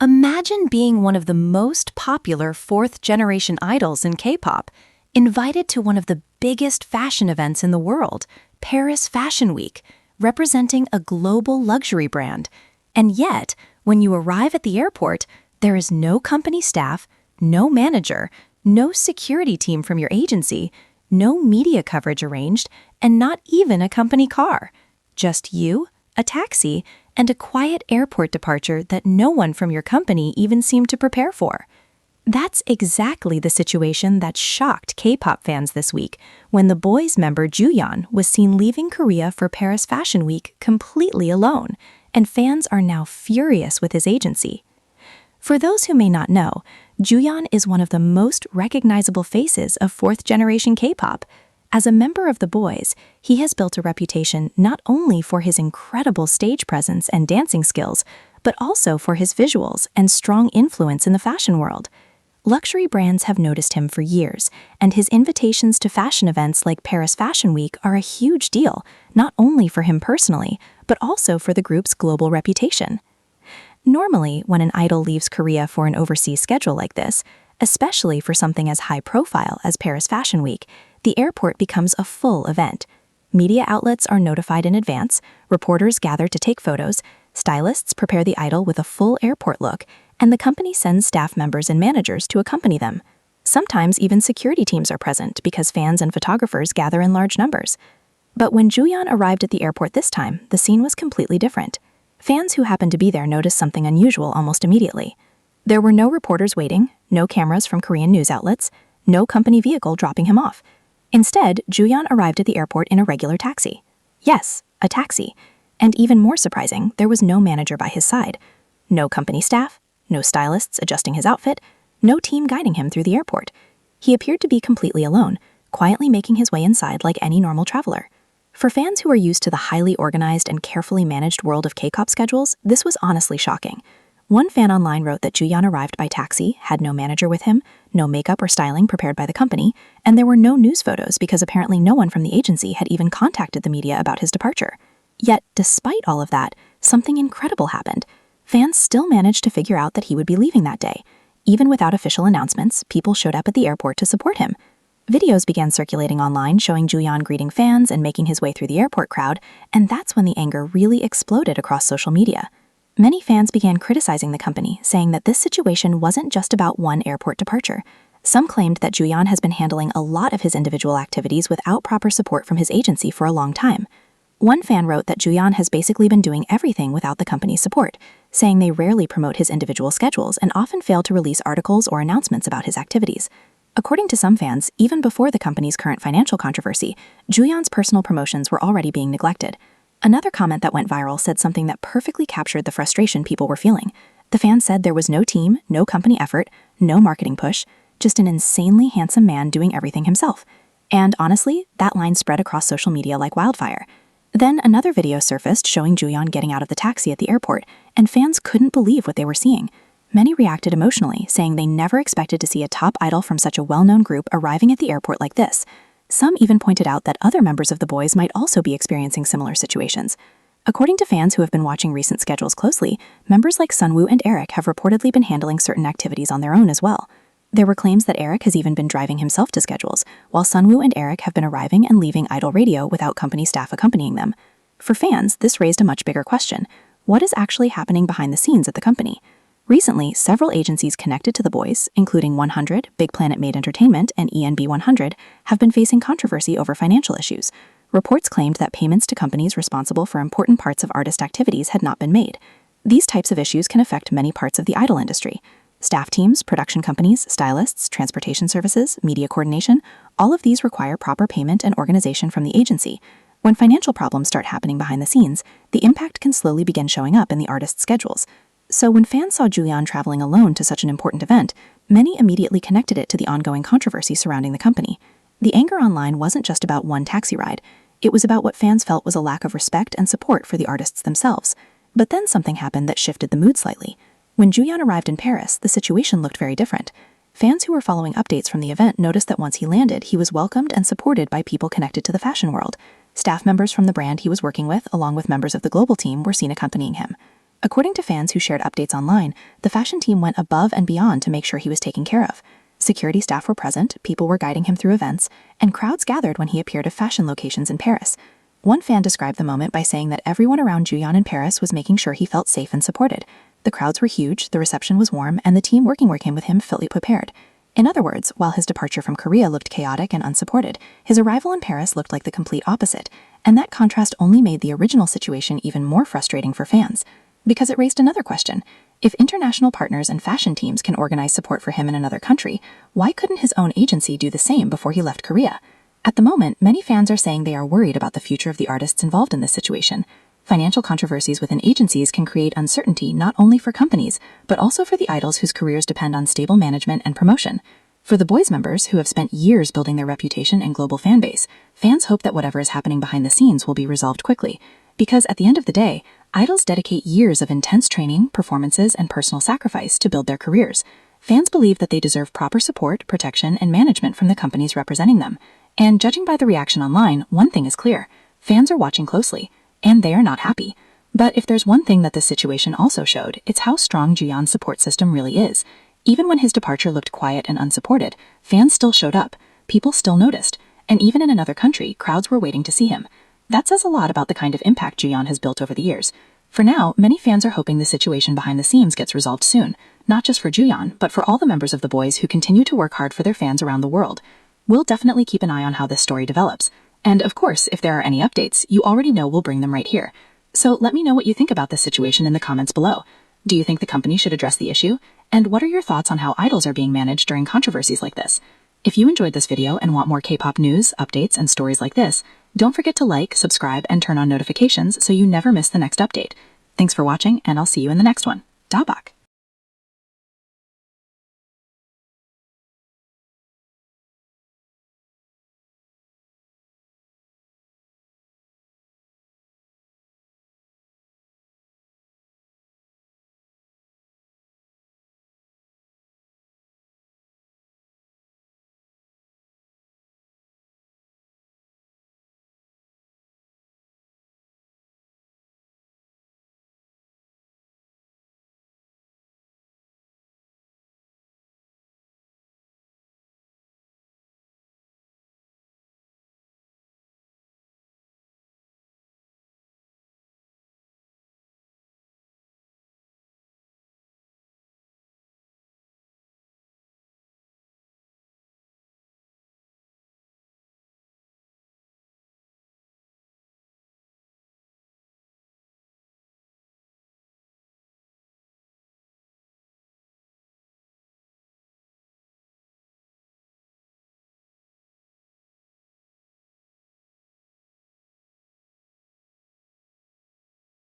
Imagine being one of the most popular fourth-generation idols in K-pop, invited to one of the biggest fashion events in the world, Paris Fashion Week, representing a global luxury brand. And yet, when you arrive at the airport, there is no company staff, no manager, no security team from your agency, no media coverage arranged, and not even a company car. Just you, a taxi, and a quiet airport departure that no one from your company even seemed to prepare for. That's exactly the situation that shocked K-pop fans this week when the BOYZ member Juyeon was seen leaving Korea for Paris Fashion Week completely alone, and fans are now furious with his agency. For those who may not know, Juyeon is one of the most recognizable faces of fourth-generation K-pop. As a member of the BOYZ, he has built a reputation not only for his incredible stage presence and dancing skills, but also for his visuals and strong influence in the fashion world. Luxury brands have noticed him for years, and his invitations to fashion events like Paris Fashion Week are a huge deal, not only for him personally, but also for the group's global reputation. Normally, when an idol leaves Korea for an overseas schedule like this, especially for something as high profile as Paris Fashion Week, the airport becomes a full event. Media outlets are notified in advance, reporters gather to take photos, stylists prepare the idol with a full airport look, and the company sends staff members and managers to accompany them. Sometimes even security teams are present because fans and photographers gather in large numbers. But when Juyeon arrived at the airport this time, the scene was completely different. Fans who happened to be there noticed something unusual almost immediately. There were no reporters waiting, no cameras from Korean news outlets, no company vehicle dropping him off. Instead, Juyeon arrived at the airport in a regular taxi. Yes, a taxi. And even more surprising, there was no manager by his side. No company staff, no stylists adjusting his outfit, no team guiding him through the airport. He appeared to be completely alone, quietly making his way inside like any normal traveler. For fans who are used to the highly organized and carefully managed world of K-pop schedules, this was honestly shocking. One fan online wrote that Juyeon arrived by taxi, had no manager with him, no makeup or styling prepared by the company, and there were no news photos because apparently no one from the agency had even contacted the media about his departure. Yet, despite all of that, something incredible happened. Fans still managed to figure out that he would be leaving that day. Even without official announcements, people showed up at the airport to support him. Videos began circulating online showing Juyeon greeting fans and making his way through the airport crowd, and that's when the anger really exploded across social media. Many fans began criticizing the company, saying that this situation wasn't just about one airport departure. Some claimed that Juyeon has been handling a lot of his individual activities without proper support from his agency for a long time. One fan wrote that Juyeon has basically been doing everything without the company's support, saying they rarely promote his individual schedules and often fail to release articles or announcements about his activities. According to some fans, even before the company's current financial controversy, Juyeon's personal promotions were already being neglected. Another comment that went viral said something that perfectly captured the frustration people were feeling. The fan said there was no team, no company effort, no marketing push, just an insanely handsome man doing everything himself. And honestly, that line spread across social media like wildfire. Then another video surfaced showing Juyeon getting out of the taxi at the airport, and fans couldn't believe what they were seeing. Many reacted emotionally, saying they never expected to see a top idol from such a well-known group arriving at the airport like this. Some even pointed out that other members of the BOYZ might also be experiencing similar situations. According to fans who have been watching recent schedules closely, members like Sunwoo and Eric have reportedly been handling certain activities on their own as well. There were claims that Eric has even been driving himself to schedules, while Sunwoo and Eric have been arriving and leaving Idol Radio without company staff accompanying them. For fans, this raised a much bigger question. What is actually happening behind the scenes at the company? Recently, several agencies connected to the BOYZ, including 100, Big Planet Made Entertainment, and ENB 100, have been facing controversy over financial issues. Reports claimed that payments to companies responsible for important parts of artist activities had not been made. These types of issues can affect many parts of the idol industry. Staff teams, production companies, stylists, transportation services, media coordination, all of these require proper payment and organization from the agency. When financial problems start happening behind the scenes, the impact can slowly begin showing up in the artist's schedules. So when fans saw Juyeon traveling alone to such an important event, many immediately connected it to the ongoing controversy surrounding the company. The anger online wasn't just about one taxi ride. It was about what fans felt was a lack of respect and support for the artists themselves. But then something happened that shifted the mood slightly. When Juyeon arrived in Paris, the situation looked very different. Fans who were following updates from the event noticed that once he landed, he was welcomed and supported by people connected to the fashion world. Staff members from the brand he was working with, along with members of the global team, were seen accompanying him. According to fans who shared updates online, the fashion team went above and beyond to make sure he was taken care of. Security staff were present, people were guiding him through events, and crowds gathered when he appeared at fashion locations in Paris. One fan described the moment by saying that everyone around Juyeon in Paris was making sure he felt safe and supported. The crowds were huge, the reception was warm, and the team working with him felt prepared. In other words, while his departure from Korea looked chaotic and unsupported, his arrival in Paris looked like the complete opposite, and that contrast only made the original situation even more frustrating for fans. Because it raised another question. If international partners and fashion teams can organize support for him in another country, why couldn't his own agency do the same before he left Korea? At the moment, many fans are saying they are worried about the future of the artists involved in this situation. Financial controversies within agencies can create uncertainty not only for companies, but also for the idols whose careers depend on stable management and promotion. For the BOYZ members, who have spent years building their reputation and global fan base, fans hope that whatever is happening behind the scenes will be resolved quickly. Because at the end of the day, idols dedicate years of intense training, performances, and personal sacrifice to build their careers. Fans believe that they deserve proper support, protection, and management from the companies representing them. And judging by the reaction online, one thing is clear. Fans are watching closely, and they are not happy. But if there's one thing that this situation also showed, it's how strong Juyeon's support system really is. Even when his departure looked quiet and unsupported, fans still showed up, people still noticed, and even in another country, crowds were waiting to see him. That says a lot about the kind of impact Juyeon has built over the years. For now, many fans are hoping the situation behind the scenes gets resolved soon, not just for Juyeon, but for all the members of the BOYZ who continue to work hard for their fans around the world. We'll definitely keep an eye on how this story develops. And of course, if there are any updates, you already know we'll bring them right here. So let me know what you think about this situation in the comments below. Do you think the company should address the issue? And what are your thoughts on how idols are being managed during controversies like this? If you enjoyed this video and want more K-pop news, updates, and stories like this, don't forget to like, subscribe, and turn on notifications so you never miss the next update. Thanks for watching, and I'll see you in the next one. Da bak!